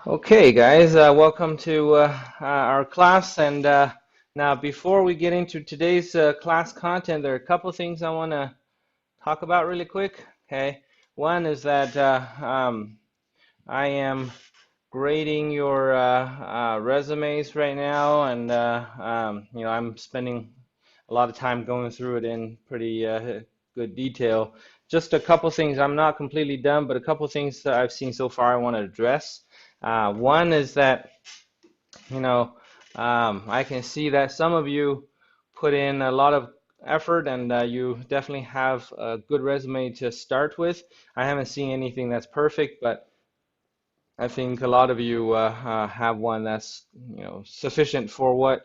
Okay, guys, welcome to our class. And now, before we get into today's class content, there are a couple things I want to talk about really quick. Okay, one is that I am grading your resumes right now, and I'm spending a lot of time going through it in pretty good detail. Just a couple things. I'm not completely done, but a couple things that I've seen so far I want to address. One is that you know, I can see that some of you put in a lot of effort and you definitely have a good resume to start with. I haven't seen anything that's perfect, but I think a lot of you have one that's sufficient for what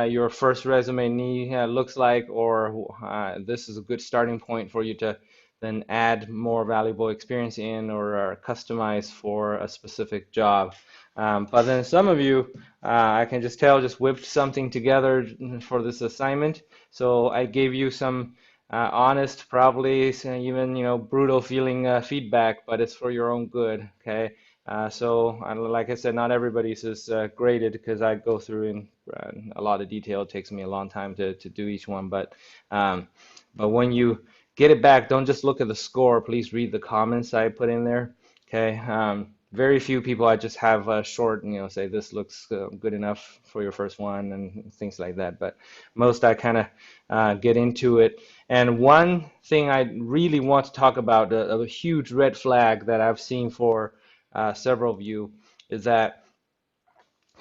your first resume looks like, or this is a good starting point for you to then add more valuable experience in or customize for a specific job. But then some of you, I can just tell, just whipped something together for this assignment. So I gave you some honest, probably even brutal feeling feedback, but it's for your own good. Okay. Like I said, not everybody's is graded because I go through in a lot of detail. It takes me a long time to do each one. Um, but when you get it back, don't just look at the score. Please read the comments I put in there. Okay. Very few people I just have a short, say this looks good enough for your first one and things like that. But most I kind of get into it. And one thing I really want to talk about, a huge red flag that I've seen for several of you, is that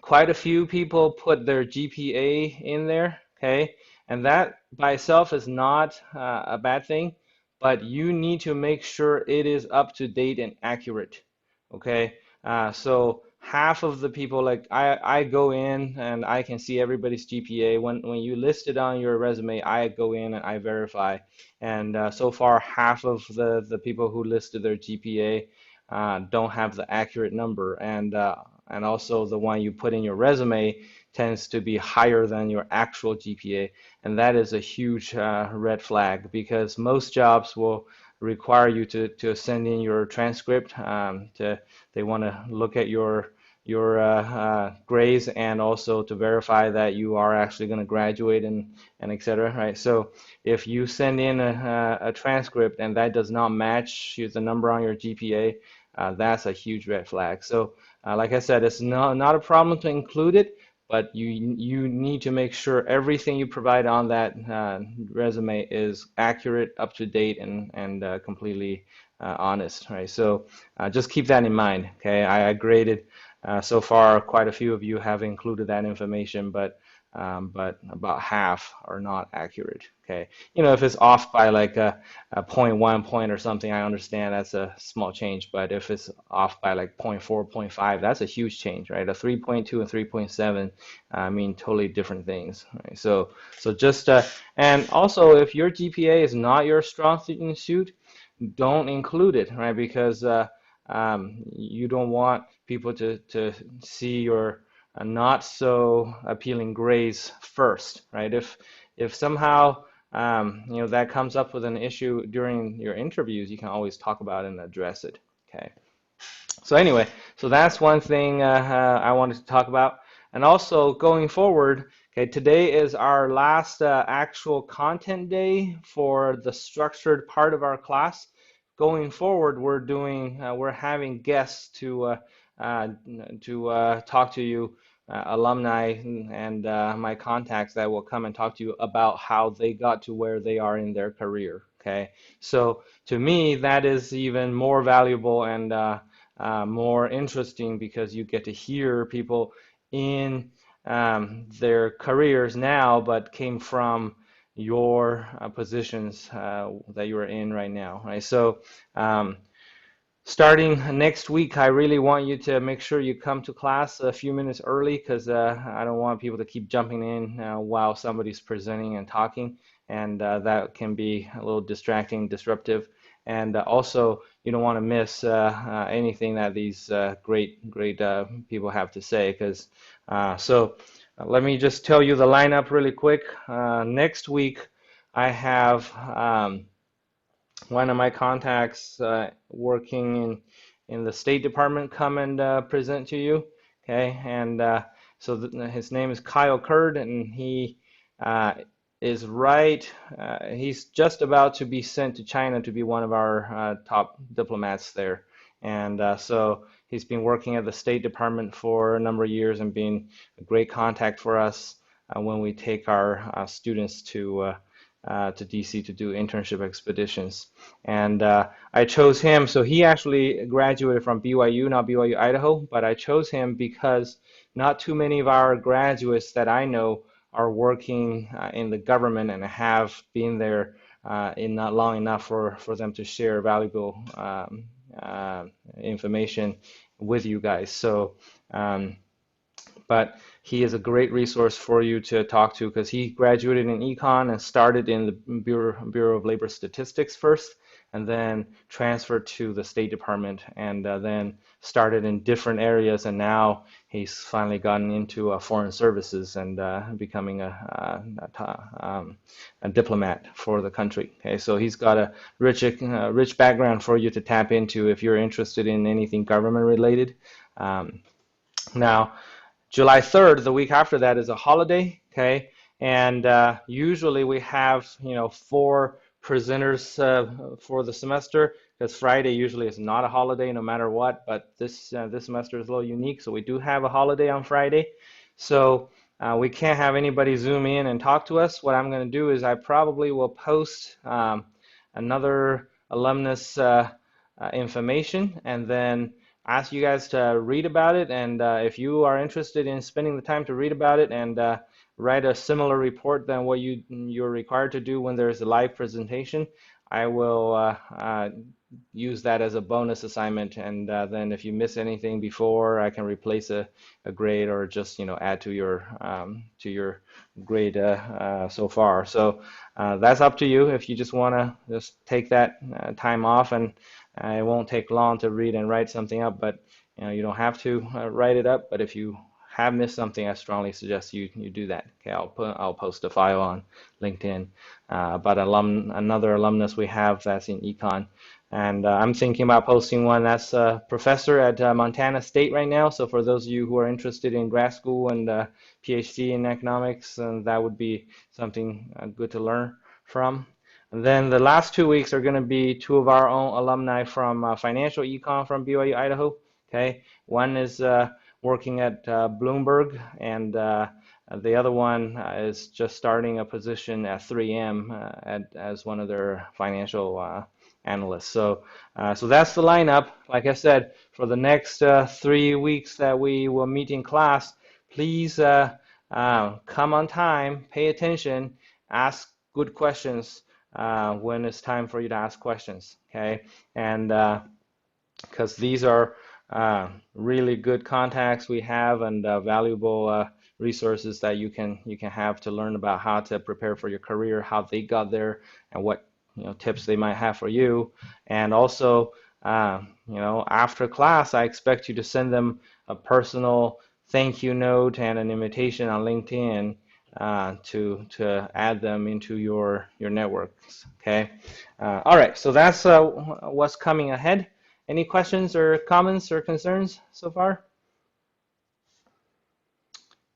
quite a few people put their GPA in there, okay? And that by itself is not a bad thing, but you need to make sure it is up to date and accurate, okay? So half of the people, like I go in and I can see everybody's GPA. When you list it on your resume, I go in and I verify. And so far, half of the people who listed their GPA don't have the accurate number. And also the one you put in your resume tends to be higher than your actual GPA, and that is a huge red flag because most jobs will require you to send in your transcript. They want to look at your grades and also to verify that you are actually going to graduate and etc. Right? So if you send in a transcript and that does not match the number on your GPA, that's a huge red flag. So like I said, it's not a problem to include it, but you need to make sure everything you provide on that resume is accurate, up to date, and completely honest, right? So just keep that in mind, okay? I graded so far, quite a few of you have included that information, but about half are not accurate, okay? If it's off by like a 0.1 point or something, I understand that's a small change, but if it's off by like zero point 0.4, zero point 0.5, that's a huge change, right? A 3.2 and 3.7 mean totally different things, right? So just, and also if your GPA is not your strong suit, don't include it, right? Because you don't want people to see your not so appealing grades first, right? If somehow that comes up with an issue during your interviews, you can always talk about it and address it. Okay. So anyway, so that's one thing I wanted to talk about, and also going forward. Okay, today is our last actual content day for the structured part of our class. Going forward, we're having guests uh, talk to you, alumni and my contacts that will come and talk to you about how they got to where they are in their career. Okay, so to me that is even more valuable and more interesting because you get to hear people in their careers now, but came from your positions that you are in right now, right? So starting next week, I really want you to make sure you come to class a few minutes early because I don't want people to keep jumping in while somebody's presenting and talking, and that can be a little distracting, disruptive. And also, you don't want to miss anything that these great people have to say. Let me just tell you the lineup really quick. Next week, I have one of my contacts working in the State Department come and present to you. Okay, and so his name is Kyle Kurd, and he uh, is right. He's just about to be sent to China to be one of our top diplomats there. And so he's been working at the State Department for a number of years and being a great contact for us when we take our students to DC to do internship expeditions. And I chose him. So he actually graduated from BYU, not BYU Idaho, but I chose him because not too many of our graduates that I know are working in the government and have been there in not long enough for them to share valuable uh, information with you guys. So, but he is a great resource for you to talk to because he graduated in Econ and started in the Bureau of Labor Statistics first, and then transferred to the State Department, and then started in different areas, and now he's finally gotten into foreign services and becoming a diplomat for the country. Okay, so he's got a rich background for you to tap into if you're interested in anything government related. Now, July 3rd, the week after that, is a holiday, okay? And usually we have, four presenters for the semester because Friday usually is not a holiday no matter what, but this semester is a little unique, so we do have a holiday on Friday. So we can't have anybody Zoom in and talk to us. What I'm going to do is I probably will post another alumnus information, and then ask you guys to read about it. And if you are interested in spending the time to read about it and write a similar report than what you're required to do when there's a live presentation, I will use that as a bonus assignment. And then if you miss anything before, I can replace a grade or just add to your grade so far. So that's up to you if you just want to just take that time off, and it won't take long to read and write something up, but you don't have to write it up. But if you have missed something, I strongly suggest you do that. Okay, I'll post a file on LinkedIn about another alumnus we have that's in Econ, and I'm thinking about posting one that's a professor at Montana State right now. So for those of you who are interested in grad school and PhD in economics, that would be something good to learn from. And then the last 2 weeks are going to be two of our own alumni from financial econ from BYU Idaho. Okay, one is working at Bloomberg, and the other one is just starting a position at 3M as one of their financial analysts. So that's the lineup. Like I said, for the next 3 weeks that we will meet in class, please come on time, pay attention, ask good questions when it's time for you to ask questions, okay? And because these are really good contacts we have, and valuable resources that you can have to learn about how to prepare for your career, how they got there, and what tips they might have for you. And also, after class, I expect you to send them a personal thank you note and an invitation on LinkedIn to add them into your networks. Okay. All right. So that's what's coming ahead. Any questions or comments or concerns so far?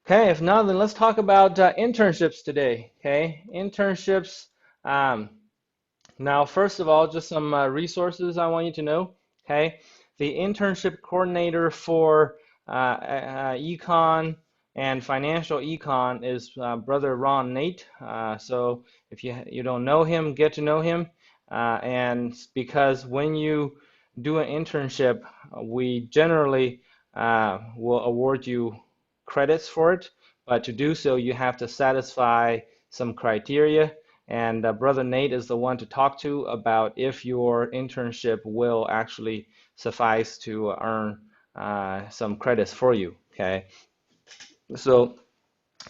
Okay. If not, then let's talk about internships today. Okay. Internships. Now, first of all, just some resources I want you to know. Okay. The internship coordinator for Econ and financial econ is brother Ron Nate. So if you don't know him, get to know him. And because when you do an internship, we generally will award you credits for it. But to do so, you have to satisfy some criteria. And brother Nate is the one to talk to about if your internship will actually suffice to earn some credits for you. Okay. So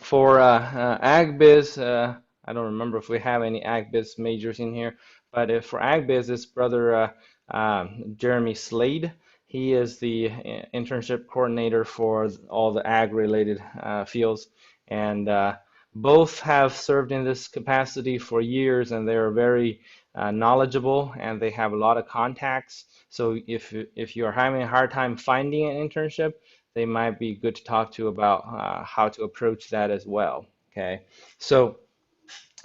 for ag biz, I don't remember if we have any ag biz majors in here, but if for ag biz, it's brother Jeremy Slade. He is the internship coordinator for all the ag related fields, and Both have served in this capacity for years, and they're very knowledgeable, and they have a lot of contacts. So if you're having a hard time finding an internship, they might be good to talk to about how to approach that as well. Okay, so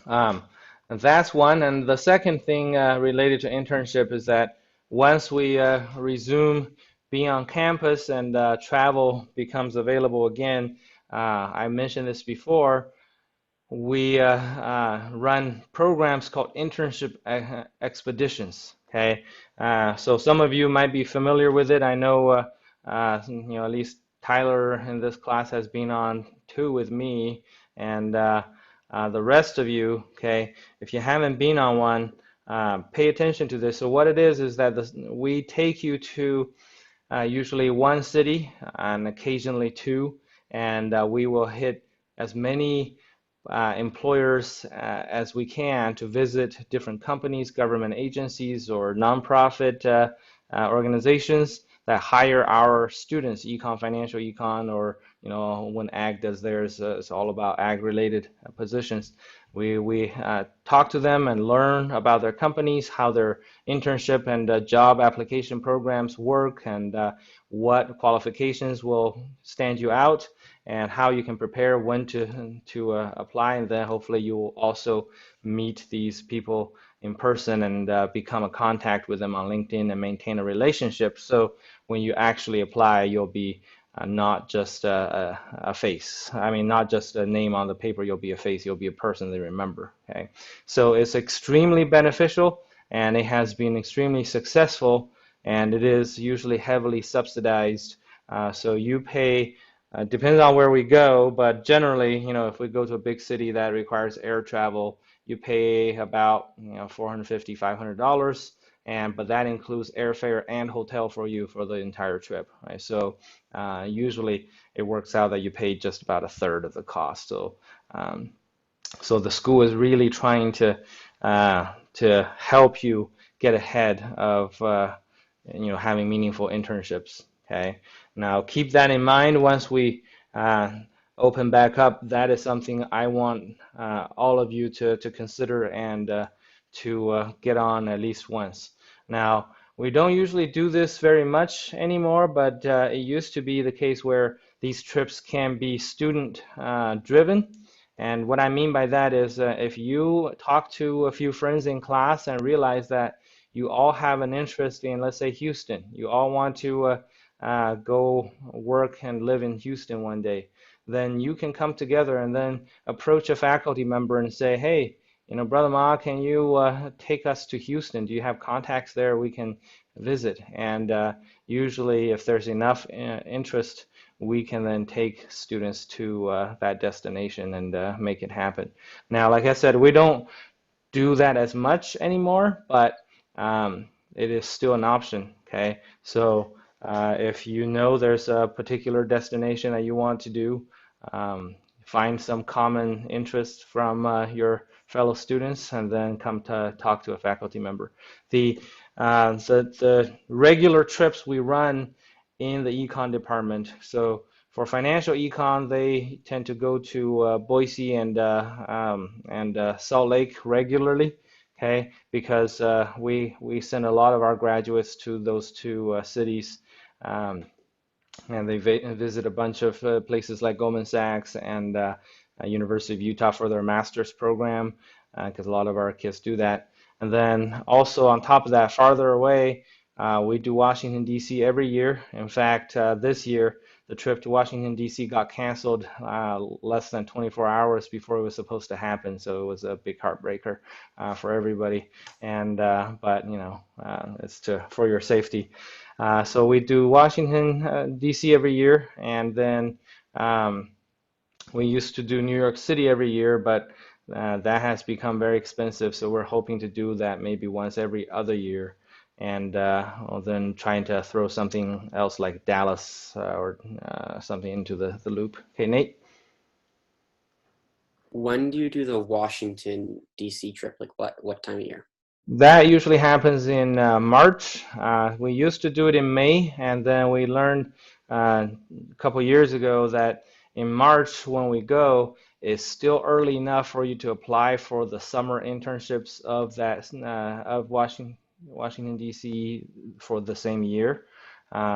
um, that's one. And the second thing related to internship is that once we resume being on campus and travel becomes available again, I mentioned this before, we run programs called internship expeditions. Okay, so some of you might be familiar with it. I know, at least Tyler in this class has been on two with me, and the rest of you, okay, if you haven't been on one, pay attention to this. So what it is that we take you to usually one city and occasionally two, and we will hit as many employers as we can to visit different companies, government agencies, or nonprofit organizations that hire our students, econ, financial econ, or when ag does theirs, it's all about ag-related positions. We talk to them and learn about their companies, how their internship and job application programs work, and what qualifications will stand you out, and how you can prepare when to apply, and then hopefully you will also meet these people in person and become a contact with them on LinkedIn and maintain a relationship. So when you actually apply, you'll be not just a face. I mean, not just a name on the paper, you'll be a face, you'll be a person they remember. Okay, so it's extremely beneficial, and it has been extremely successful, and it is usually heavily subsidized. So you pay, depends on where we go, but generally, if we go to a big city that requires air travel, you pay about $450, $500, but that includes airfare and hotel for you for the entire trip, right? So usually it works out that you pay just about a third of the cost. So um, so the school is really trying to help you get ahead of having meaningful internships. Okay. Now keep that in mind once we uh, open back up. That is something I want all of you to consider and to get on at least once. Now we don't usually do this very much anymore, but it used to be the case where these trips can be student driven. And what I mean by that is if you talk to a few friends in class and realize that you all have an interest in, let's say, Houston, you all want to go work and live in Houston one day, then you can come together and then approach a faculty member and say, hey, Brother Ma, can you take us to Houston? Do you have contacts there we can visit? And usually, if there's enough interest, we can then take students to that destination and make it happen. Now, like I said, we don't do that as much anymore, but it is still an option. Okay, so if you know there's a particular destination that you want to do, find some common interest from your fellow students, and then come to talk to a faculty member. The regular trips we run in the econ department. So for financial econ, they tend to go to Boise and Salt Lake regularly, okay, because we send a lot of our graduates to those two cities, um, and they visit a bunch of places like Goldman Sachs and University of Utah for their master's program, because a lot of our kids do that. And then also on top of that, farther away, we do Washington, D.C. every year. In fact, this year, the trip to Washington, D.C. got canceled less than 24 hours before it was supposed to happen. So it was a big heartbreaker for everybody. And but it's for your safety. So we do Washington, D.C. every year, and then we used to do New York City every year, but that has become very expensive. So we're hoping to do that maybe once every other year, and then trying to throw something else like Dallas or something into the loop. Okay, Nate? When do you do the Washington, D.C. trip? Like what time of year? That usually happens in March. We used to do it in May, and then we learned a couple years ago that in March when we go, it's still early enough for you to apply for the summer internships of that of Washington D.C. for the same year.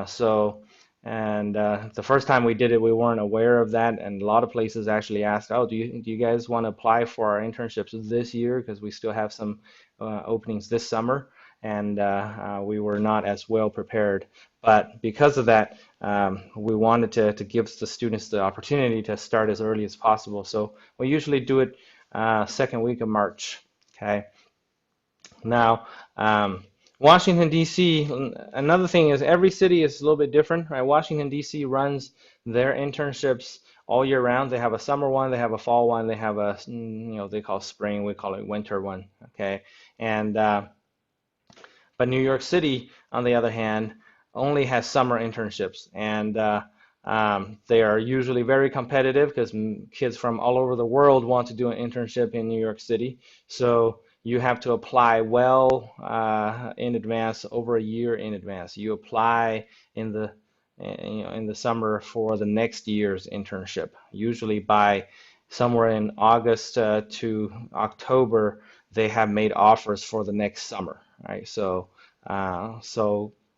So. And the first time we did it, we weren't aware of that, and a lot of places actually asked, "Oh, do you guys want to apply for our internships this year? Because we still have some openings this summer." And we were not as well prepared. But because of that, we wanted to give the students the opportunity to start as early as possible. So we usually do it second week of March. Okay. Now, Washington, D.C., another thing is every city is a little bit different, right? Washington, D.C. runs their internships all year round. They have a summer one, they have a fall one, they have a, they call spring, we call it winter one, okay? And but New York City, on the other hand, only has summer internships, and they are usually very competitive because kids from all over the world want to do an internship in New York City. So you have to apply well in advance, over a year in advance. You apply in the in the summer for the next year's internship, usually by somewhere in August to October, they have made offers for the next summer, right? So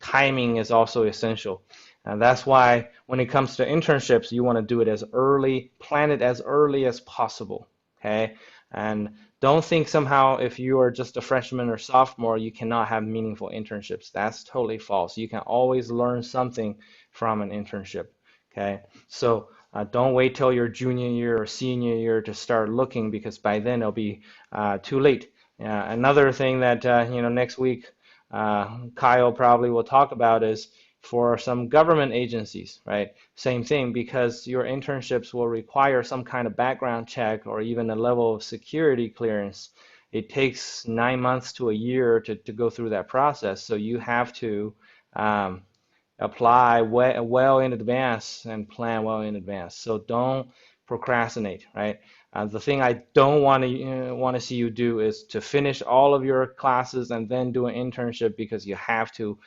timing is also essential. And that's why when it comes to internships, you want to do it as early, plan it as early as possible, okay? And don't think somehow if you are just a freshman or sophomore, you cannot have meaningful internships. That's totally false. You can always learn something from an internship, okay? So don't wait till your junior year or senior year to start looking because by then it'll be too late. Another thing that, next week Kyle probably will talk about is for some government agencies, right? Same thing, because your internships will require some kind of background check or even a level of security clearance. It takes 9 months to a year to go through that process. So you have to um, apply well in advance and plan well in advance. So don't procrastinate, right? The thing I don't want to see you do is to finish all of your classes and then do an internship because you have to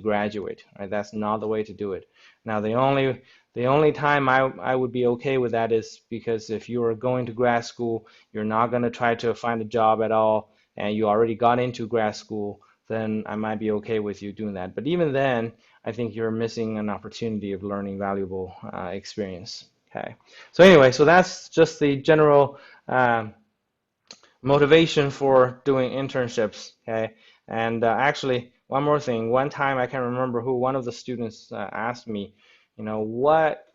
graduate, right? That's not the way to do it. Now, the only time I would be okay with that is because if you are going to grad school, you're not going to try to find a job at all, and you already got into grad school, then I might be okay with you doing that. But even then, I think you're missing an opportunity of learning valuable experience. Okay. So anyway, so that's just the general motivation for doing internships. Okay. And actually, one more thing. One time, I can remember who one of the students asked me, what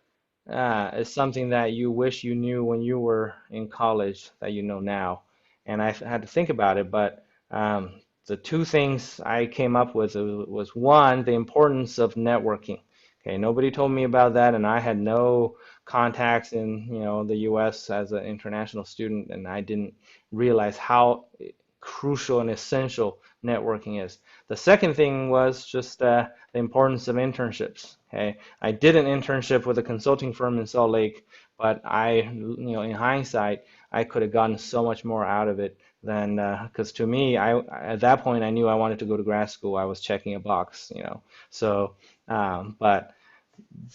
is something that you wish you knew when you were in college that you know now? And I had to think about it, but the two things I came up with was one, the importance of networking. Okay, nobody told me about that, and I had no contacts in, the U.S. as an international student, and I didn't realize how crucial and essential networking is. The second thing was just the importance of internships. Okay, I did an internship with a consulting firm in Salt Lake, but in hindsight, I could have gotten so much more out of it than because to me, at that point I knew I wanted to go to grad school. I was checking a box. So, but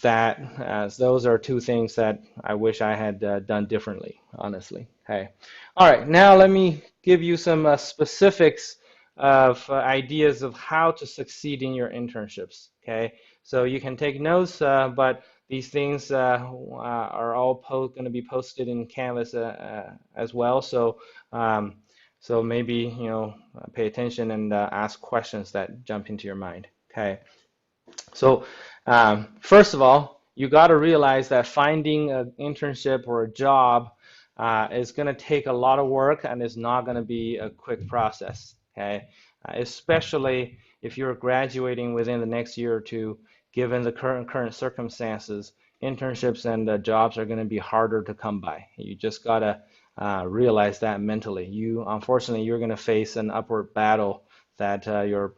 those are two things that I wish I had done differently, honestly. Okay. All right, now let me give you some specifics of ideas of how to succeed in your internships. Okay, so you can take notes, but these things are all going to be posted in Canvas as well. So maybe pay attention and ask questions that jump into your mind. Okay. So first of all, you got to realize that finding an internship or a job is going to take a lot of work and is not going to be a quick process. Okay, especially if you're graduating within the next year or two, given the current circumstances, internships and jobs are going to be harder to come by. You just got to realize that mentally. Unfortunately, you're going to face an upward battle that your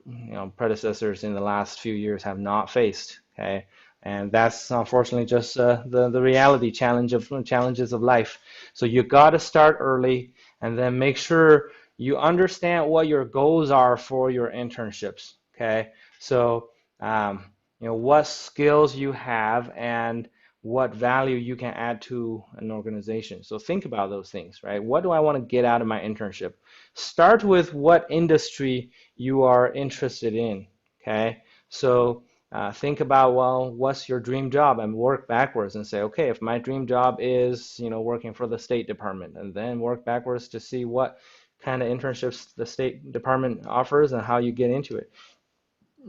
predecessors in the last few years have not faced. Okay, and that's unfortunately just the reality challenges of life. So you got to start early, and then make sure you understand what your goals are for your internships. Okay, so what skills you have and what value you can add to an organization. So think about those things, right? What do I want to get out of my internship? Start with what industry you are interested in, okay? So think about, well, what's your dream job, and work backwards and say, okay, if my dream job is, working for the State Department, and then work backwards to see what kind of internships the State Department offers and how you get into it.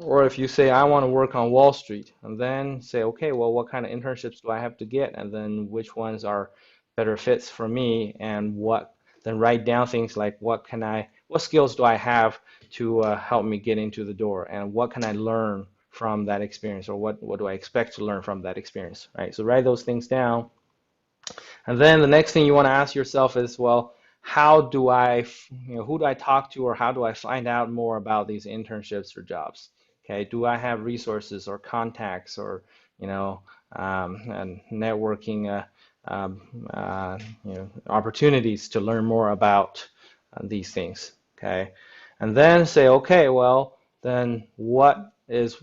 Or if you say, I want to work on Wall Street, and then say, okay, well, what kind of internships do I have to get? And then which ones are better fits for me? And then write down things like, what skills do I have to help me get into the door? And what can I learn from that experience? Or what do I expect to learn from that experience, right? So write those things down. And then the next thing you want to ask yourself is, well, how do who do I talk to, or how do I find out more about these internships or jobs? Okay, do I have resources or contacts or, and networking, opportunities to learn more about these things? Okay, and then say, okay, well, then what is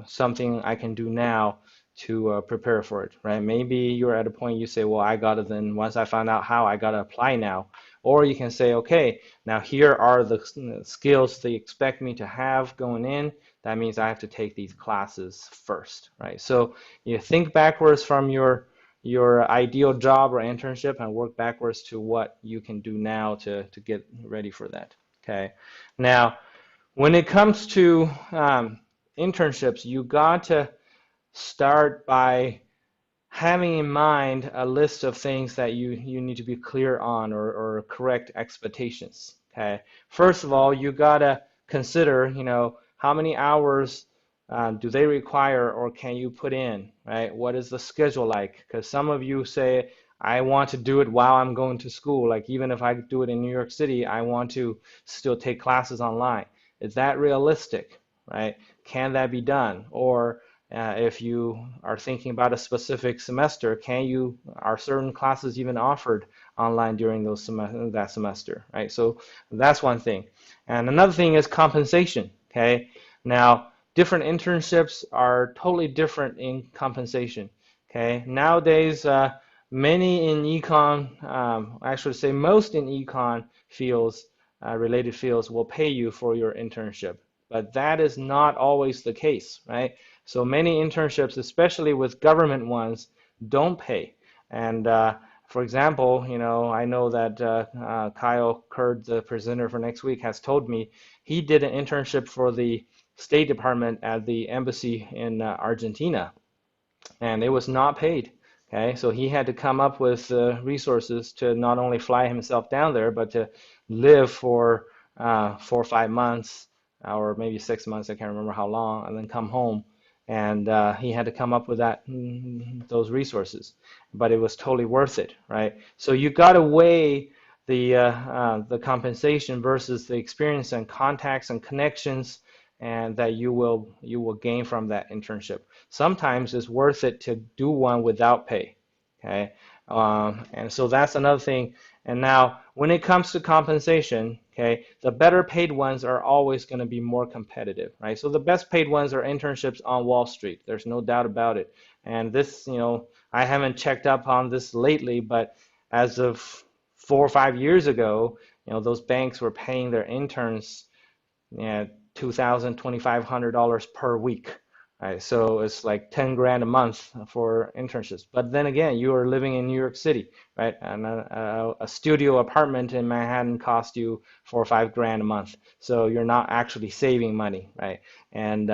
something I can do now to prepare for it, right? Maybe you're at a point you say, well, I gotta then, once I find out how, I gotta apply now. Or you can say, okay, now here are the skills they expect me to have going in. That means I have to take these classes first, right? So you think backwards from your ideal job or internship and work backwards to what you can do now to get ready for that, okay? Now, when it comes to internships, you got to start by having in mind a list of things that you need to be clear on, or correct expectations. Okay. First of all, you gotta consider, how many hours do they require, or can you put in, right? What is the schedule like? Because some of you say, I want to do it while I'm going to school. Like even if I do it in New York City, I want to still take classes online. Is that realistic, right? Can that be done? Or if you are thinking about a specific semester, are certain classes even offered online during that semester, right? So that's one thing. And another thing is compensation, okay? Now, different internships are totally different in compensation, okay? Nowadays, many in econ, I should say most in econ fields, related fields, will pay you for your internship. But that is not always the case, right? So many internships, especially with government ones, don't pay. And for example, I know that Kyle Kurd, the presenter for next week, has told me he did an internship for the State Department at the embassy in Argentina, and it was not paid. Okay, so he had to come up with resources to not only fly himself down there, but to live for 4 or 5 months, or maybe 6 months, I can't remember how long, and then come home. And he had to come up with those resources, but it was totally worth it, right? So you got to weigh the compensation versus the experience and contacts and connections, and that you will gain from that internship. Sometimes it's worth it to do one without pay, okay? And so that's another thing. And now, when it comes to compensation, okay, the better paid ones are always going to be more competitive, right? So the best paid ones are internships on Wall Street. There's no doubt about it. And this, I haven't checked up on this lately, but as of 4 or 5 years ago, those banks were paying their interns, yeah, $2,000, $2,500 per week. Right, so it's like 10 grand a month for internships. But then again, you are living in New York City, right? And a studio apartment in Manhattan costs you 4 or 5 grand a month. So you're not actually saving money, right? And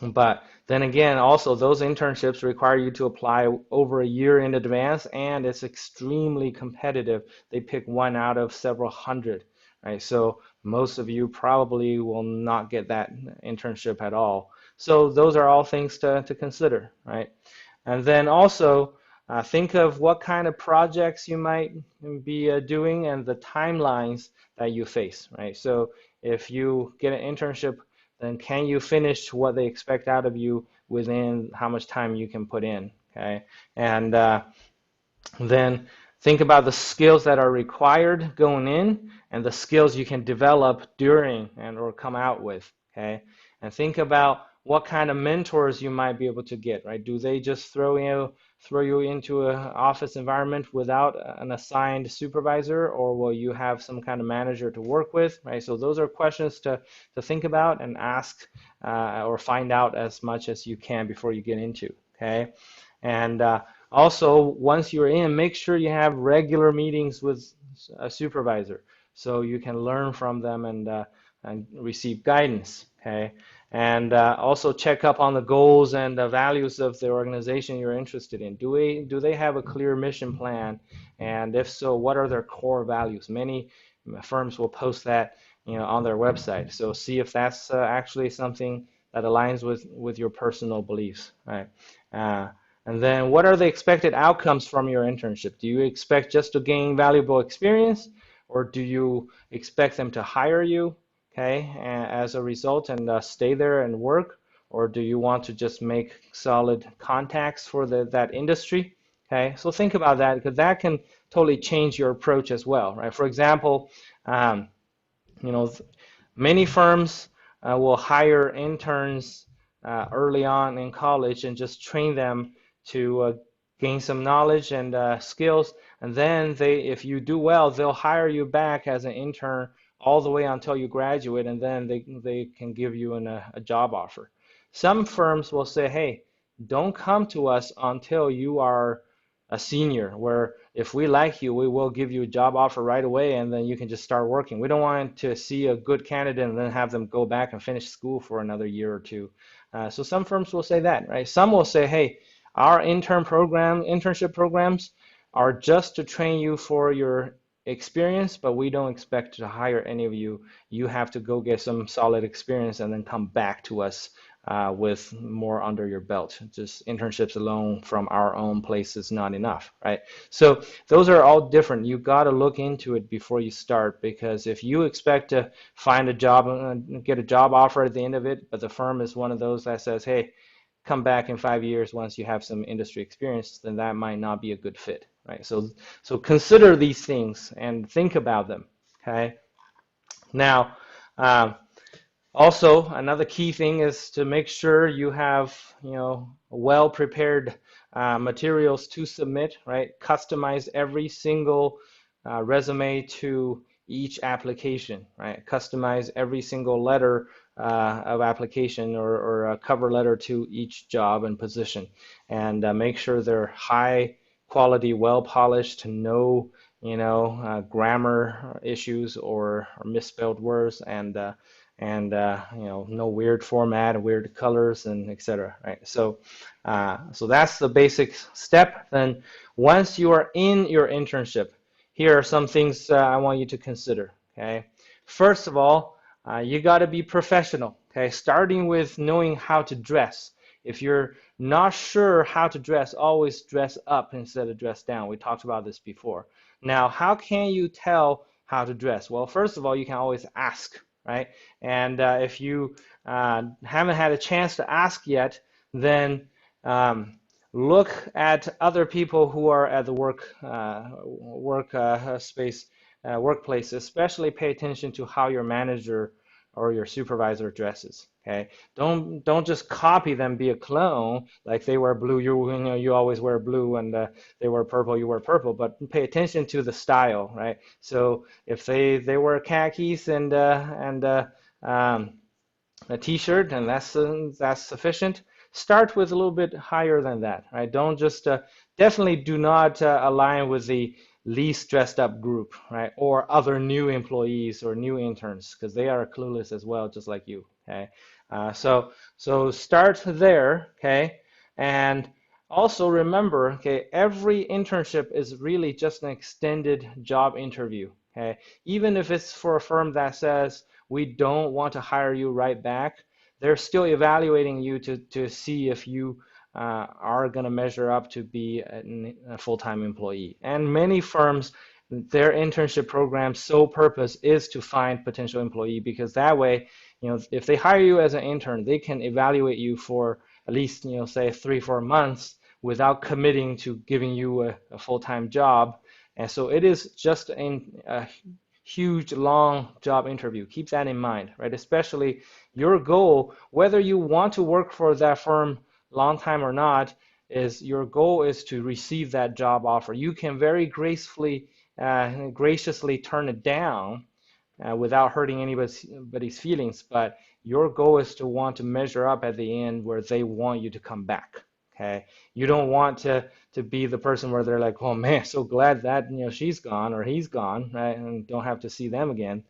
but then again, also those internships require you to apply over a year in advance, and it's extremely competitive. They pick one out of several hundred, right? So most of you probably will not get that internship at all. So those are all things to consider, right? And then also think of what kind of projects you might be doing and the timelines that you face, right? So if you get an internship, then can you finish what they expect out of you within how much time you can put in, okay? And then think about the skills that are required going in and the skills you can develop during and or come out with, okay? And think about what kind of mentors you might be able to get, right? Do they just throw you into an office environment without an assigned supervisor, or will you have some kind of manager to work with, right? So those are questions to think about and ask or find out as much as you can before you get into, okay? And also, once you're in, make sure you have regular meetings with a supervisor so you can learn from them and receive guidance, okay? And also check up on the goals and the values of the organization you're interested in. Do they have a clear mission plan? And if so, what are their core values? Many firms will post that, on their website. So see if that's actually something that aligns with your personal beliefs, right? Uh, and then what are the expected outcomes from your internship? Do you expect just to gain valuable experience, or do you expect them to hire you, okay, as a result and stay there and work? Or do you want to just make solid contacts for that industry? Okay, so think about that because that can totally change your approach as well, right? For example, um, you know, many firms will hire interns early on in college and just train them to gain some knowledge and skills. And then if you do well, they'll hire you back as an intern all the way until you graduate, and then they can give you a job offer. Some firms will say, hey, don't come to us until you are a senior, where if we like you, we will give you a job offer right away, and then you can just start working. We don't want to see a good candidate and then have them go back and finish school for another year or two. So some firms will say that, right? Some will say, hey, our internship programs are just to train you for your experience, but we don't expect to hire any of you. You have to go get some solid experience and then come back to us with more under your belt. Just internships alone from our own place is not enough, right? So those are all different. You got to look into it before you start, because if you expect to find a job and get a job offer at the end of it, but the firm is one of those that says, hey, come back in 5 years once you have some industry experience, then that might not be a good fit, right? So consider these things and think about them, okay? Now, um, also, another key thing is to make sure you have, well-prepared materials to submit, right? Customize every single resume to each application, right? Customize every single letter of application or a cover letter to each job and position, and make sure they're high quality, well polished, no, grammar issues or misspelled words, and no weird format, weird colors, and etc. Right? So that's the basic step. Then once you are in your internship, here are some things I want you to consider. Okay, first of all, you got to be professional. Okay, starting with knowing how to dress. If you're not sure how to dress, always dress up instead of dress down. We talked about this before. Now, how can you tell how to dress? Well, first of all, you can always ask, right? And if you haven't had a chance to ask yet, then look at other people who are at the workplace. Especially pay attention to how your manager or your supervisor dresses. Okay, don't just copy them, be a clone. Like they wear blue, you always wear blue, and they wear purple, you wear purple. But pay attention to the style, right? So if they wear khakis and um, a t-shirt, and that's sufficient. Start with a little bit higher than that, right? Don't just definitely do not align with the least dressed up group, right? Or other new employees or new interns, because they are clueless as well, just like you. Okay, so start there, okay, and also remember, okay, every internship is really just an extended job interview. Okay, even if it's for a firm that says we don't want to hire you right back, they're still evaluating you to see if you are going to measure up to be a full-time employee. And many firms, their internship program's sole purpose is to find potential employee, because that way, if they hire you as an intern, they can evaluate you for at least, say 3-4 months without committing to giving you a full-time job. And so it is just a huge, long job interview. Keep that in mind, right? Especially your goal, whether you want to work for that firm long time or not, is your goal is to receive that job offer. You can very graciously turn it down without hurting anybody's feelings. But your goal is to want to measure up at the end where they want you to come back. Okay, you don't want to be the person where they're like, oh man, so glad that she's gone or he's gone, right, and don't have to see them again.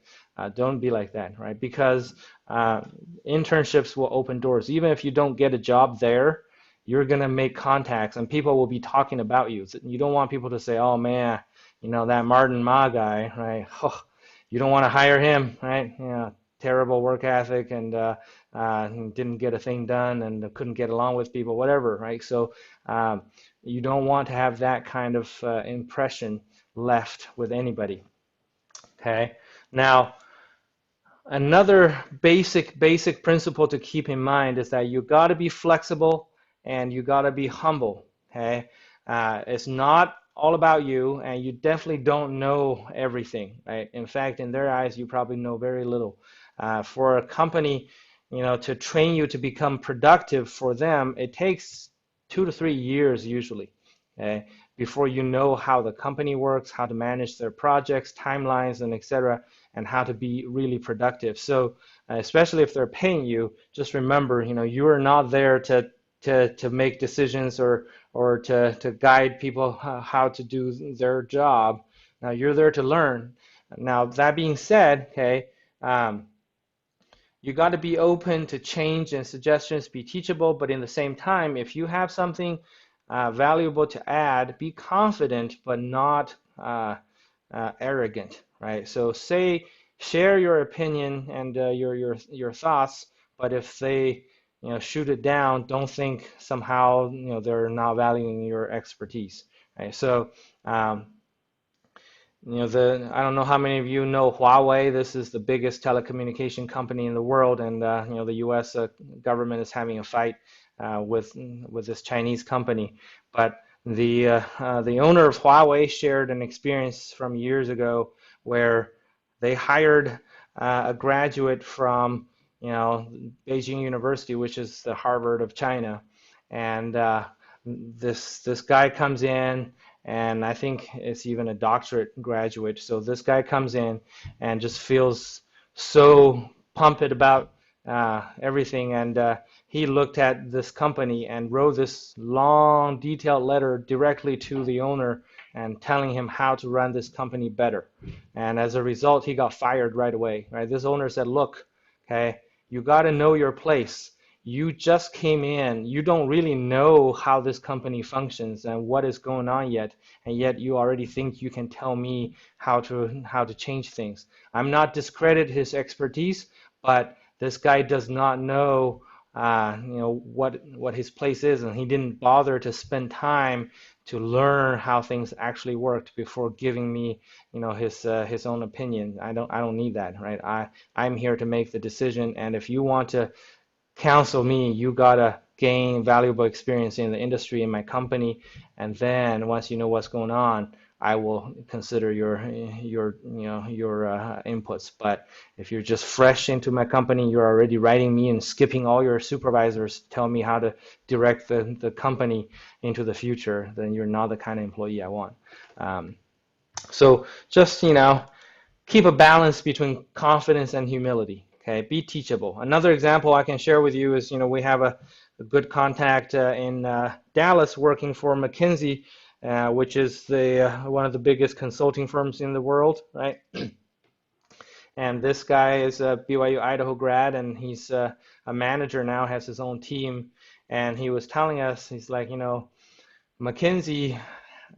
Don't be like that, right? Because internships will open doors. Even if you don't get a job there, you're gonna make contacts and people will be talking about you. You don't want people to say, oh man, that Martin Ma guy, right? Oh, you don't want to hire him, right? Terrible work ethic and didn't get a thing done and couldn't get along with people, whatever, right? So you don't want to have that kind of impression left with anybody. Okay. Now, another basic principle to keep in mind is that you got to be flexible and you got to be humble. Okay, it's not all about you, and you definitely don't know everything, right? In fact, in their eyes, you probably know very little. For a company, to train you to become productive for them, it takes 2 to 3 years usually. Okay, before you know how the company works, how to manage their projects, timelines, and etc., and how to be really productive. So, especially if they're paying you, just remember, you are not there to make decisions or to guide people how to do their job. Now, you're there to learn. Now, that being said, okay, um, you got to be open to change and suggestions, be teachable, but in the same time, if you have something valuable to add, be confident but not arrogant, right? So share your opinion and your thoughts, but if they shoot it down, don't think somehow they're not valuing your expertise, right? So I don't know how many of you know Huawei. This is the biggest telecommunication company in the world, and the U.S. Government is having a fight with this Chinese company. But the owner of Huawei shared an experience from years ago where they hired a graduate from Beijing University, which is the Harvard of China, and this guy comes in, and I think it's even a doctorate graduate. So this guy comes in and just feels so pumped about everything, and he looked at this company and wrote this long, detailed letter directly to the owner and telling him how to run this company better. And as a result, he got fired right away. Right? This owner said, "Look, okay, you got to know your place. You just came in. You don't really know how this company functions and what is going on yet, and yet you already think you can tell me how to change things. I'm not discredit his expertise, but this guy does not know what his place is, and he didn't bother to spend time to learn how things actually worked before giving me his own opinion. I don't need that, right? I'm here to make the decision, and if you want to counsel me, you gotta gain valuable experience in the industry in my company, and then once you know what's going on, I will consider your inputs. But if you're just fresh into my company, you're already writing me and skipping all your supervisors, tell me how to direct the company into the future, then you're not the kind of employee I want. So just keep a balance between confidence and humility. Okay, be teachable. Another example I can share with you is, we have a good contact in Dallas working for McKinsey, which is the one of the biggest consulting firms in the world, right? And this guy is a BYU Idaho grad, and he's a manager now, has his own team. And he was telling us, he's like, McKinsey,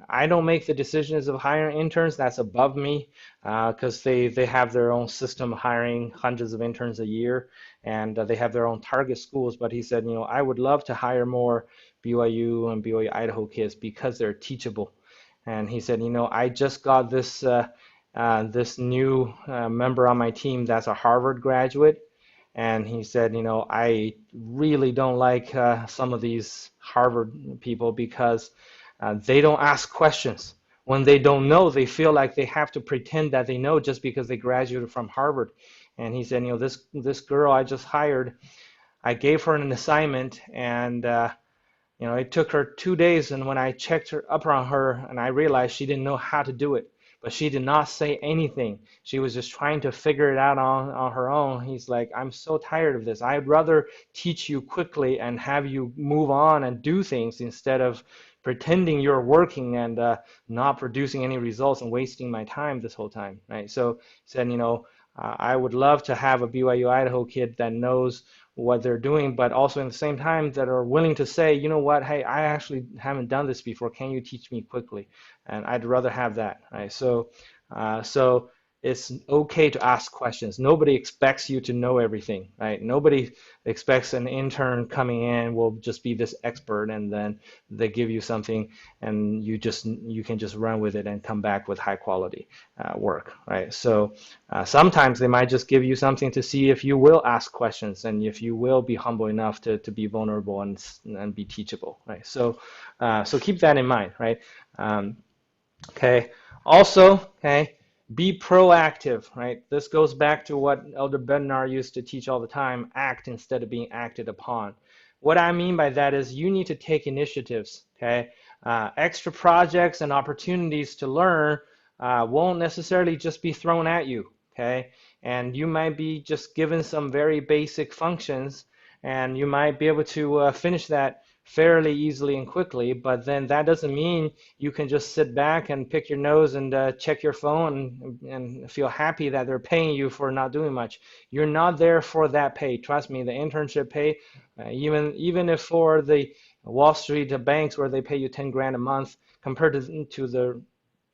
I don't make the decisions of hiring interns. That's above me because they have their own system hiring hundreds of interns a year, and they have their own target schools. But he said, I would love to hire more BYU and BYU Idaho kids because they're teachable. And he said, I just got this new member on my team that's a Harvard graduate. And he said, I really don't like some of these Harvard people because they don't ask questions. when they don't know, they feel like they have to pretend that they know just because they graduated from Harvard. And he said, this girl I just hired, I gave her an assignment, and it took her 2 days, and when I checked her up on her, and I realized she didn't know how to do it, but she did not say anything. She was just trying to figure it out on her own. He's like, I'm so tired of this. I'd rather teach you quickly and have you move on and do things instead of pretending you're working and not producing any results and wasting my time this whole time, right? So he said, I would love to have a BYU Idaho kid that knows what they're doing, but also in the same time that are willing to say, you know what, hey, I actually haven't done this before. Can you teach me quickly? And I'd rather have that, right? So it's okay to ask questions. Nobody expects you to know everything, right? Nobody expects an intern coming in will just be this expert and then they give you something and you can just run with it and come back with high quality work, right? So sometimes they might just give you something to see if you will ask questions and if you will be humble enough to be vulnerable and be teachable, right? So keep that in mind, right? Um, Okay. Also, okay, be proactive, right? This goes back to what Elder Bednar used to teach all the time, act instead of being acted upon. What I mean by that is you need to take initiatives, okay? Extra projects and opportunities to learn won't necessarily just be thrown at you, okay? And you might be just given some very basic functions, and you might be able to finish that fairly easily and quickly, but then that doesn't mean you can just sit back and pick your nose and check your phone and feel happy that they're paying you for not doing much. You're not there for that pay. Trust me, the internship pay, even if for the Wall Street banks where they pay you 10 grand a month compared to the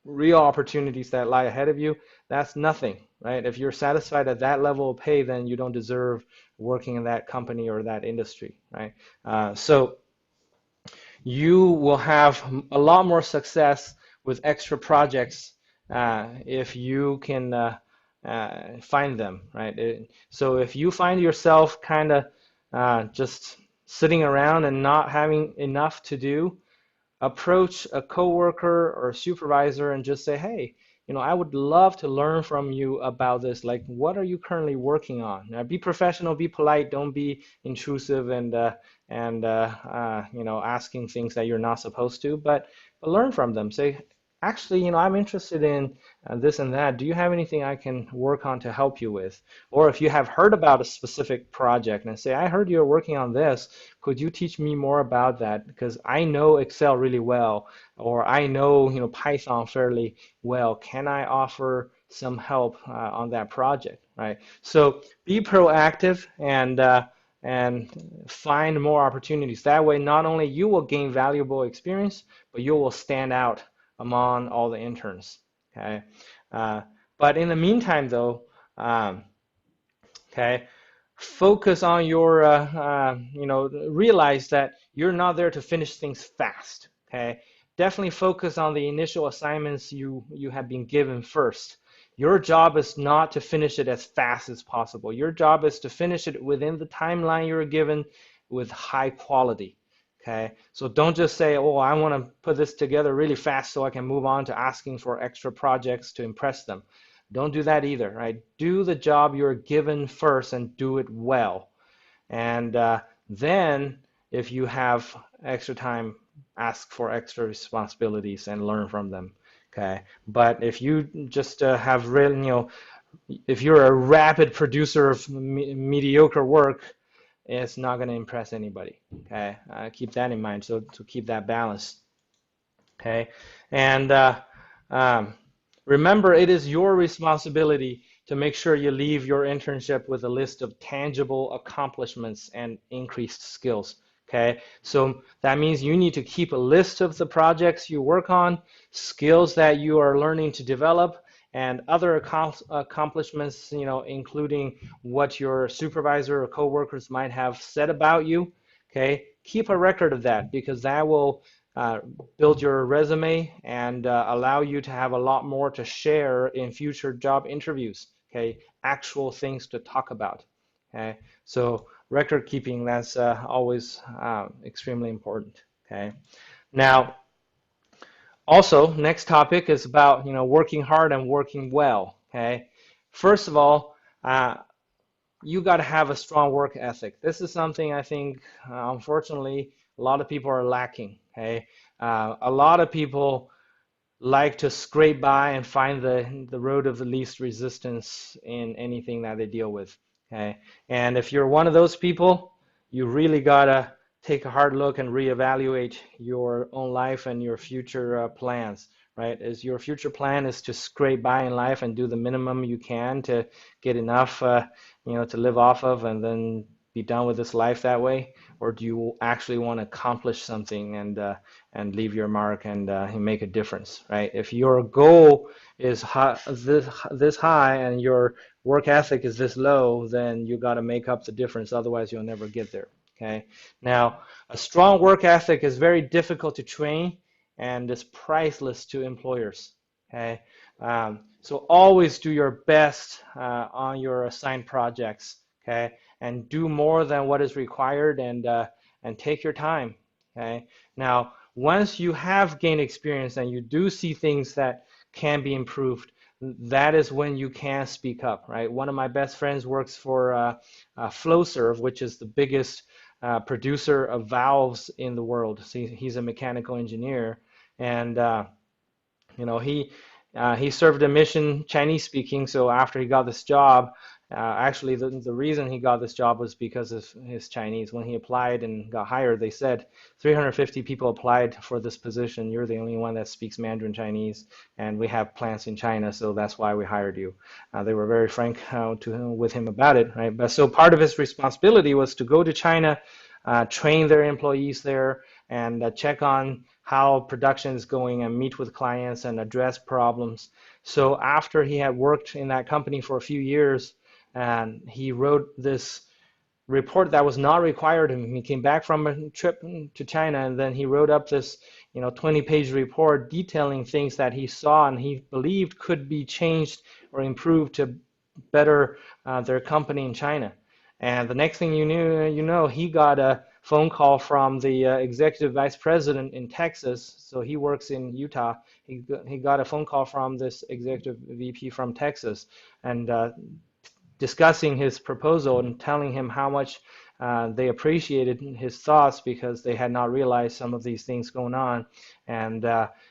real opportunities that lie ahead of you, that's nothing, right? If you're satisfied at that level of pay, then you don't deserve working in that company or that industry, right? So you will have a lot more success with extra projects if you can find them, right? So if you find yourself kind of just sitting around and not having enough to do, approach a coworker or a supervisor and just say, hey, I would love to learn from you about this. Like, what are you currently working on? Now, be professional, be polite, don't be intrusive and asking things that you're not supposed to, but learn from them. Say, actually, I'm interested in this and that. Do you have anything I can work on to help you with? Or if you have heard about a specific project and say, I heard you're working on this, could you teach me more about that? Because I know Excel really well, or I know, Python fairly well. Can I offer some help on that project, right? So be proactive and find more opportunities. That way, not only you will gain valuable experience, but you will stand out among all the interns. Okay, uh, but in the meantime, though, um, okay, focus on your realize that you're not there to finish things fast. Okay, definitely focus on the initial assignments you have been given first. Your job is not to finish it as fast as possible. Your job is to finish it within the timeline you're given with high quality. Okay, so don't just say, oh, I want to put this together really fast so I can move on to asking for extra projects to impress them. Don't do that either, right? Do the job you're given first and do it well. And then, if you have extra time, ask for extra responsibilities and learn from them. Okay. But if you just have real, if you're a rapid producer of mediocre work, it's not going to impress anybody. Okay. Keep that in mind. So to keep that balance. Okay. And um, remember, it is your responsibility to make sure you leave your internship with a list of tangible accomplishments and increased skills. Okay, so that means you need to keep a list of the projects you work on, skills that you are learning to develop, and other accomplishments, including what your supervisor or coworkers might have said about you. Okay, keep a record of that because that will uh, build your resume and allow you to have a lot more to share in future job interviews. Okay, actual things to talk about. Okay, so record keeping, that's always extremely important. Okay, now Also, next topic is about working hard and working well. Okay, first of all, uh, you got to have a strong work ethic. This is something I think, unfortunately, a lot of people are lacking. Okay, a lot of people like to scrape by and find the road of the least resistance in anything that they deal with. Okay, and if you're one of those people, you really gotta take a hard look and reevaluate your own life and your future plans. Right? Is your future plan is to scrape by in life and do the minimum you can to get enough, to live off of, and then be done with this life that way, or do you actually want to accomplish something and leave your mark and make a difference, right? If your goal is this high and your work ethic is this low, then you got to make up the difference. Otherwise, you'll never get there. Okay. Now, a strong work ethic is very difficult to train and is priceless to employers. Okay. So always do your best on your assigned projects. Okay, and do more than what is required and take your time. Okay. Now, once you have gained experience and you do see things that can be improved, that is when you can speak up, right? One of my best friends works for Flowserve, which is the biggest producer of valves in the world. So he's a mechanical engineer, and he served a mission Chinese speaking. So after he got this job, actually the reason he got this job was because of his Chinese. When he applied and got hired, they said 350 people applied for this position. You're the only one that speaks Mandarin Chinese, and we have plants in China, so that's why we hired you. They were very frank with him about it, right? But so part of his responsibility was to go to China, train their employees there, and check on how production is going and meet with clients and address problems. So after he had worked in that company for a few years, and he wrote this report that was not required of him. He came back from a trip to China, and then he wrote up this 20-page report detailing things that he saw and he believed could be changed or improved to better their company in China. And the next thing he got a phone call from the executive vice president in Texas. So he works in Utah. He got a phone call from this executive VP from Texas, and discussing his proposal and telling him how much they appreciated his thoughts because they had not realized some of these things going on, and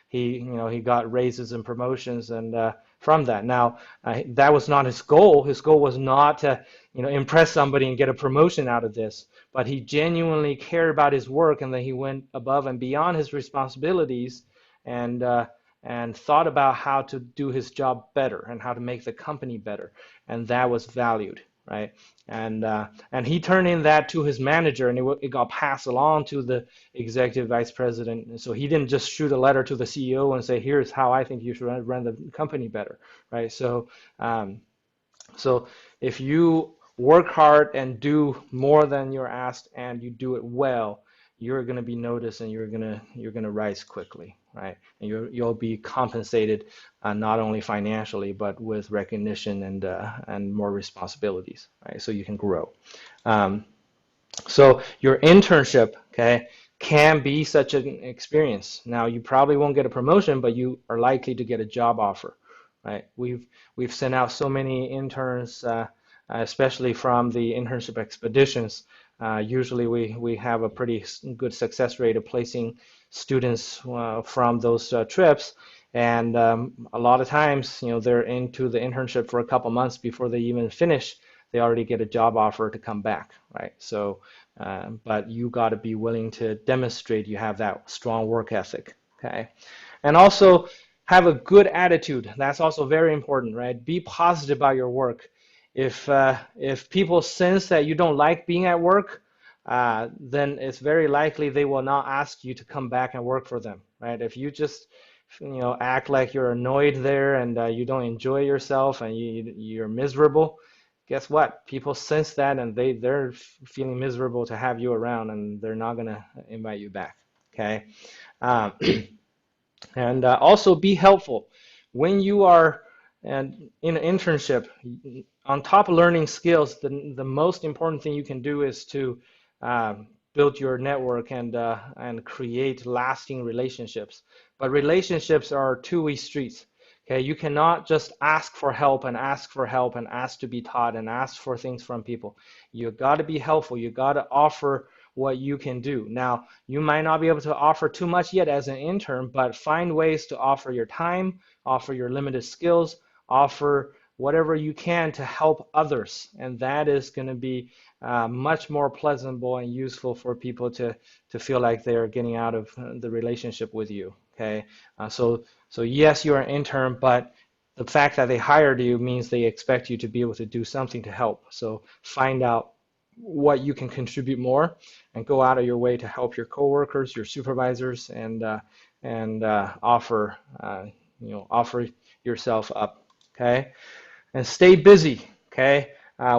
he got raises and promotions and from that. Now that was not his goal. His goal was not to impress somebody and get a promotion out of this, but he genuinely cared about his work, and that he went above and beyond his responsibilities and and thought about how to do his job better and how to make the company better, and that was valued, right? And he turned in that to his manager, and it got passed along to the executive vice president. And so he didn't just shoot a letter to the CEO and say, "Here's how I think you should run the company better," right? So if you work hard and do more than you're asked and you do it well, you're going to be noticed and you're going to rise quickly, right? And you'll be compensated not only financially but with recognition and more responsibilities, right? So you can grow. Um, so your internship, okay, can be such an experience. Now you probably won't get a promotion, but you are likely to get a job offer, right? We've sent out so many interns, especially from the internship expeditions. Usually we have a pretty good success rate of placing students from those trips, and a lot of times, they're into the internship for a couple months before they even finish. They already get a job offer to come back, right? So, but you got to be willing to demonstrate you have that strong work ethic, okay? And also have a good attitude. That's also very important, right? Be positive about your work. If people sense that you don't like being at work, then it's very likely they will not ask you to come back and work for them, right? If you just act like you're annoyed there and you don't enjoy yourself and you're miserable, guess what? People sense that and they're feeling miserable to have you around, and they're not gonna invite you back. Okay, um, and also be helpful when you are in an internship. On top of learning skills, the most important thing you can do is to build your network and create lasting relationships. But relationships are two-way streets. Okay, you cannot just ask for help and ask for help and ask to be taught and ask for things from people. You got to be helpful. You got to offer what you can do. Now, you might not be able to offer too much yet as an intern, but find ways to offer your time, offer your limited skills, offer whatever you can to help others. And that is going to be much more pleasurable and useful for people to feel like they're getting out of the relationship with you. Okay, so yes, you're an intern, but the fact that they hired you means they expect you to be able to do something to help. So find out what you can contribute more and go out of your way to help your coworkers, your supervisors, and offer yourself up. Okay, and stay busy. Okay,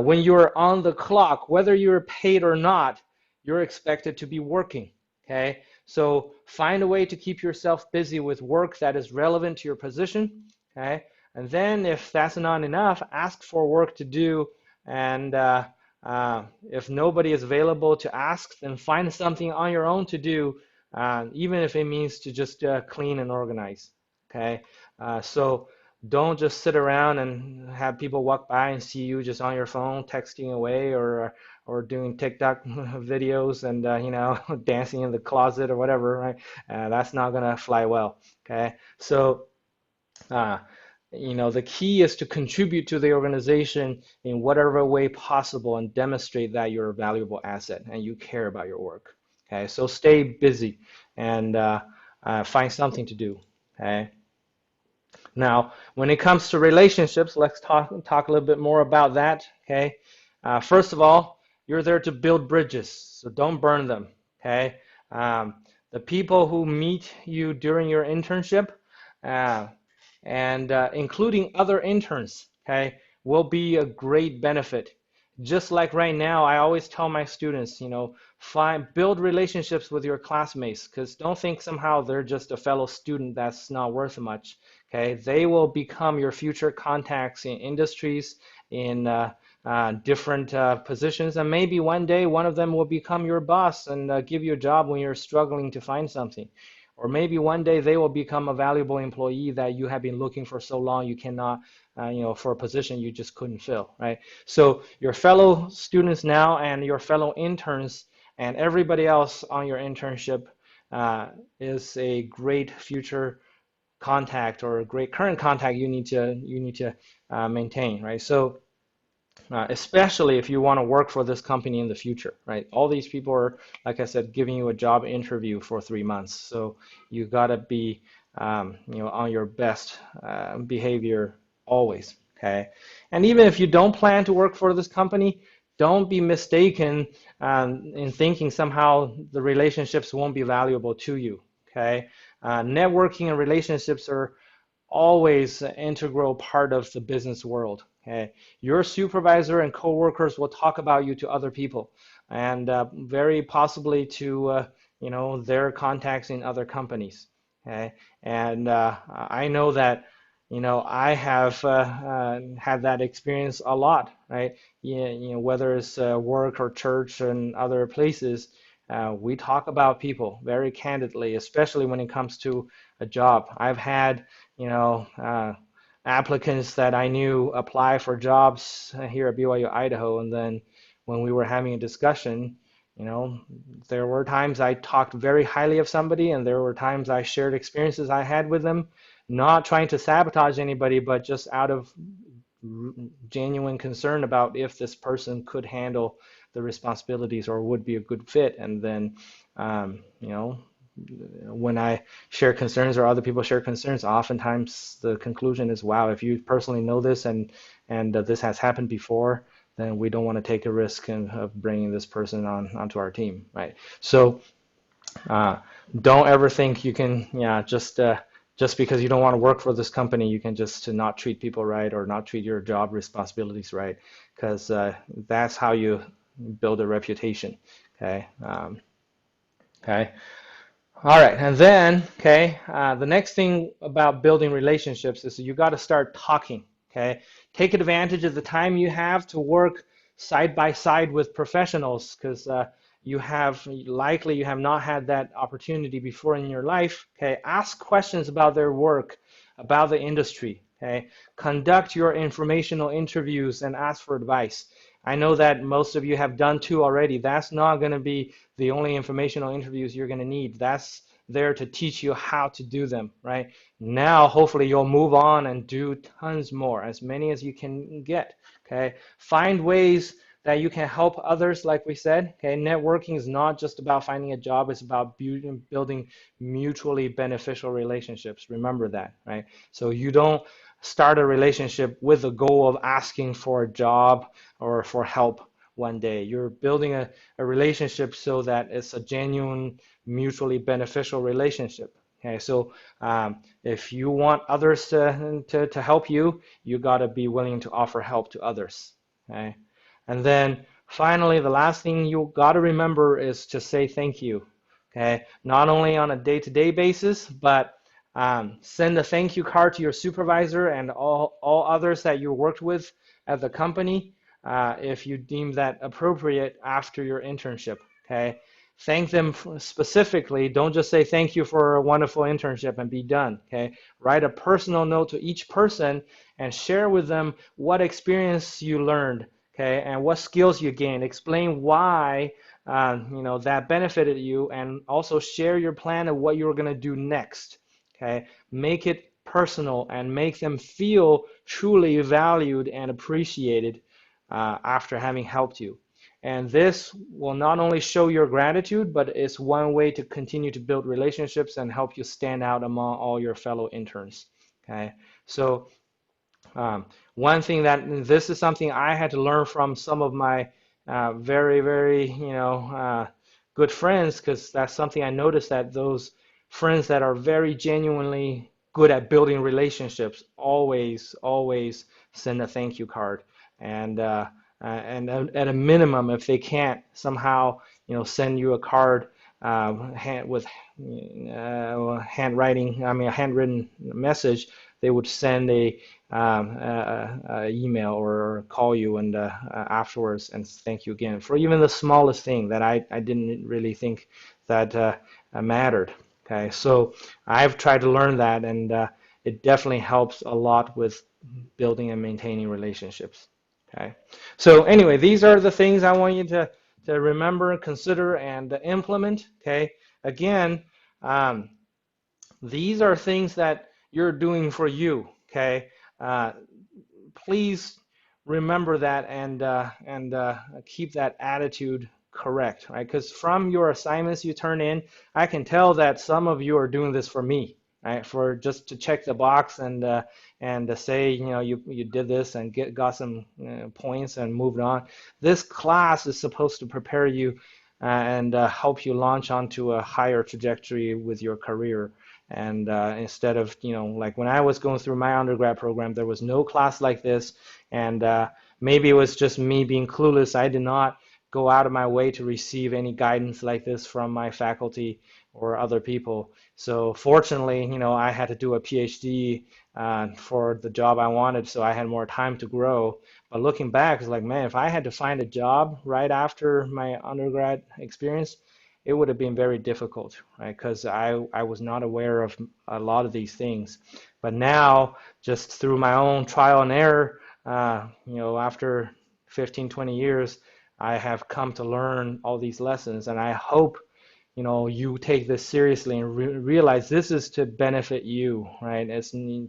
when you're on the clock, whether you're paid or not, you're expected to be working. Okay, so find a way to keep yourself busy with work that is relevant to your position. Okay, and then if that's not enough, ask for work to do, and if nobody is available to ask, then find something on your own to do, even if it means to just clean and organize. Okay, so don't just sit around and have people walk by and see you just on your phone texting away or doing TikTok videos and dancing in the closet or whatever, right? That's not gonna fly well. Okay, so uh, the key is to contribute to the organization in whatever way possible and demonstrate that you're a valuable asset and you care about your work. Okay, so stay busy and find something to do. Okay. Now, when it comes to relationships, let's talk a little bit more about that. Okay. First of all, you're there to build bridges, so don't burn them. Okay. Um, the people who meet you during your internship, uh, and including other interns, okay, will be a great benefit. Just like right now, I always tell my students, build relationships with your classmates, because don't think somehow they're just a fellow student that's not worth much. Okay, they will become your future contacts in industries, in different positions, and maybe one day one of them will become your boss and give you a job when you're struggling to find something. Or maybe one day they will become a valuable employee that you have been looking for so long you cannot, for a position you just couldn't fill, right? So your fellow students now and your fellow interns and everybody else on your internship is a great future contact or a great current contact you need to maintain, right? So especially if you want to work for this company in the future, right? All these people are, like I said, giving you a job interview for 3 months, so you gotta be, on your best behavior always, okay? And even if you don't plan to work for this company, don't be mistaken in thinking somehow the relationships won't be valuable to you, okay? Networking and relationships are always an integral part of the business world. Okay, your supervisor and coworkers will talk about you to other people, and very possibly to their contacts in other companies. Okay, and I know that I have had that experience a lot, right? Whether it's work or church and other places, we talk about people very candidly, especially when it comes to a job. I've had applicants that I knew apply for jobs here at BYU Idaho, and then when we were having a discussion, there were times I talked very highly of somebody, and there were times I shared experiences I had with them, not trying to sabotage anybody, but just out of genuine concern about if this person could handle the responsibilities or would be a good fit. And then, when I share concerns or other people share concerns, oftentimes the conclusion is, wow, if you personally know this and this has happened before, then we don't want to take a risk of bringing this person onto our team, right? So uh, don't ever think you can, yeah, just because you don't want to work for this company, you can just to not treat people right or not treat your job responsibilities right, because that's how you build a reputation. Okay. Okay. All right, and then, okay, the next thing about building relationships is you got to start talking, okay? Take advantage of the time you have to work side by side with professionals, because you have not had that opportunity before in your life, okay, ask questions about their work, about the industry, okay, conduct your informational interviews and ask for advice. I know that most of you have done two already. That's not going to be the only informational interviews you're going to need. That's there to teach you how to do them, right? Now, hopefully, you'll move on and do tons more, as many as you can get, okay? Find ways that you can help others, like we said, okay? Networking is not just about finding a job, it's about building mutually beneficial relationships. Remember that, right? So you don't start a relationship with the goal of asking for a job or for help one day. You're building a relationship so that it's a genuine, mutually beneficial relationship. Okay, so if you want others to help you, you got to be willing to offer help to others. Okay, and then finally, the last thing you got to remember is to say thank you. Okay, not only on a day-to-day basis, but send a thank you card to your supervisor and all others that you worked with at the company if you deem that appropriate after your internship. Okay, thank them specifically. Don't just say thank you for a wonderful internship and be done. Okay, write a personal note to each person and share with them what experience you learned. Okay, and what skills you gained. Explain why that benefited you, and also share your plan of what you're going to do next. Okay, make it personal and make them feel truly valued and appreciated after having helped you. And this will not only show your gratitude, but it's one way to continue to build relationships and help you stand out among all your fellow interns. Okay, so one thing that this is something I had to learn from some of my very, very, good friends, because that's something I noticed, that those friends that are very genuinely good at building relationships always send a thank you card. And at a minimum, if they can't somehow, send you a card with handwriting, I mean, a handwritten message, they would send a email or call you and afterwards and thank you again for even the smallest thing that I didn't really think that mattered. Okay, so I've tried to learn that, and it definitely helps a lot with building and maintaining relationships. Okay, so anyway, these are the things I want you to remember, consider, and implement. Okay, again, these are things that you're doing for you. Okay, uh, please remember that and keep that attitude correct, right? Because from your assignments you turn in, I can tell that some of you are doing this for me, right? For just to check the box and to say, you did this and got some points and moved on. This class is supposed to prepare you and help you launch onto a higher trajectory with your career. And instead of, like when I was going through my undergrad program, there was no class like this. And maybe it was just me being clueless. I did not go out of my way to receive any guidance like this from my faculty or other people. So fortunately, I had to do a PhD for the job I wanted, so I had more time to grow. But looking back, it's like, man, if I had to find a job right after my undergrad experience, it would have been very difficult, right? Because I was not aware of a lot of these things. But now, just through my own trial and error, after 15, 20 years, I have come to learn all these lessons. And I hope you take this seriously and realize this is to benefit you, right?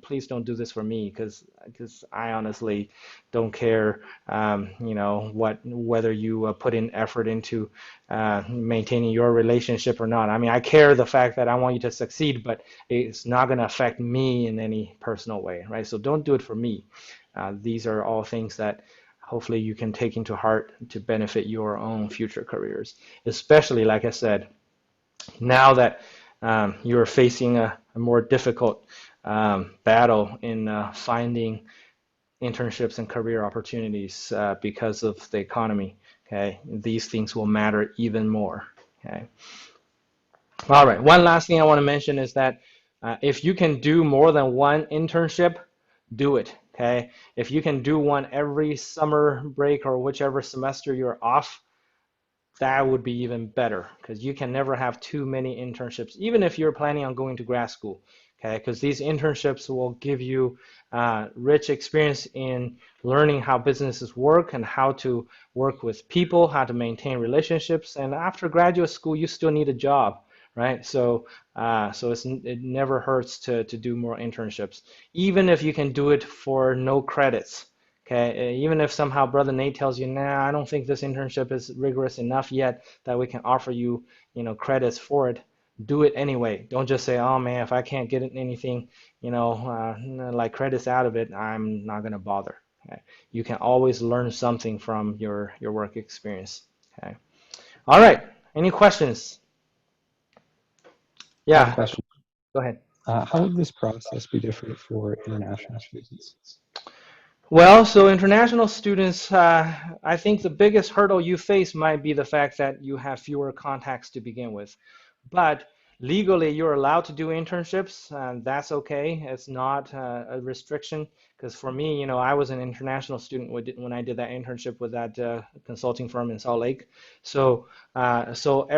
Please don't do this for me, because I honestly don't care, whether you put in effort into maintaining your relationship or not. I mean, I care the fact that I want you to succeed, but it's not going to affect me in any personal way, right? So don't do it for me. These are all things that hopefully you can take into heart to benefit your own future careers, especially, like I said, now that you're facing a more difficult battle in finding internships and career opportunities because of the economy. Okay, these things will matter even more. Okay. All right. One last thing I want to mention is that if you can do more than one internship, do it. Okay. If you can do one every summer break or whichever semester you're off, that would be even better because you can never have too many internships, even if you're planning on going to grad school. Okay, because these internships will give you rich experience in learning how businesses work and how to work with people, how to maintain relationships. And after graduate school, you still need a job, right? So it never hurts to do more internships, even if you can do it for no credits. Okay, even if somehow Brother Nate tells you, nah, I don't think this internship is rigorous enough yet that we can offer you, credits for it. Do it anyway. Don't just say, oh man, if I can't get anything, like credits out of it, I'm not gonna bother. Okay? You can always learn something from your work experience. Okay. All right. Any questions? I have a Yeah. question. Go ahead. How would this process be different for international students? Well, so international students, I think the biggest hurdle you face might be the fact that you have fewer contacts to begin with. But legally, you're allowed to do internships, and that's okay. It's not a restriction. Because for me, I was an international student when I did that internship with that consulting firm in Salt Lake. So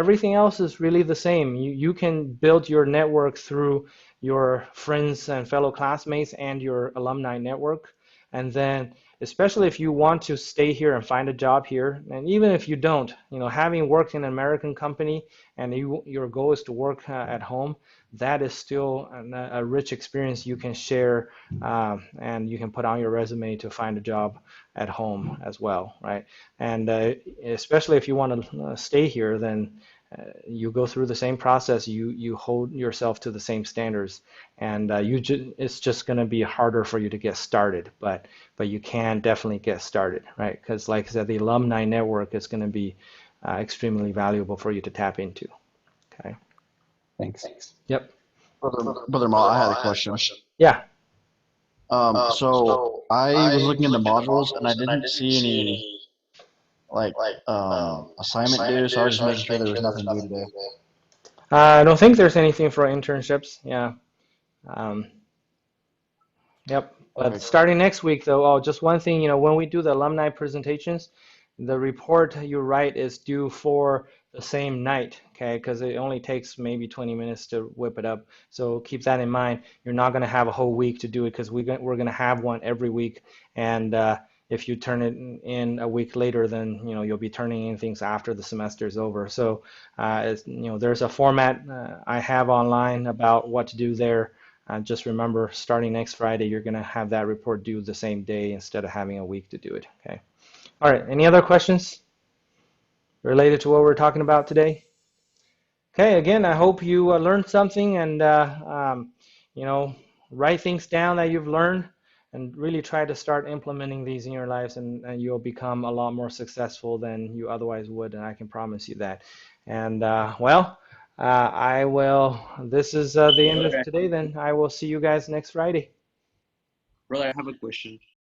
everything else is really the same. You can build your network through your friends and fellow classmates and your alumni network. And then, especially if you want to stay here and find a job here, and even if you don't, having worked in an American company and your goal is to work at home, that is still a rich experience you can share, and you can put on your resume to find a job at home as well, right? And especially if you want to stay here, then you go through the same process. You hold yourself to the same standards, and it's just going to be harder for you to get started, but you can definitely get started, right? Because like I said, the alumni network is going to be extremely valuable for you to tap into. Okay. Thanks. Yep. Brother Ma, I had a question. Yeah. So I was looking into modules and I didn't see any like assignment due, so I was just making sure there was nothing due today. I don't think there's anything for internships. Yeah. Um, Yep. But Okay. starting next week, though, just one thing, when we do the alumni presentations, the report you write is due for the same night, okay? Because it only takes maybe 20 minutes to whip it up. So keep that in mind. You're not going to have a whole week to do it because we're going to have one every week. And if you turn it in a week later, then, you'll be turning in things after the semester is over. So, there's a format I have online about what to do there. Just remember, starting next Friday, you're going to have that report due the same day instead of having a week to do it. Okay. All right. Any other questions related to what we're talking about today? Okay. Again, I hope you learned something and, you know, write things down that you've learned and really try to start implementing these in your lives, and you'll become a lot more successful than you otherwise would. And I can promise you that. And, this is the end of Brother, today, then. I will see you guys next Friday. brother, I have a question.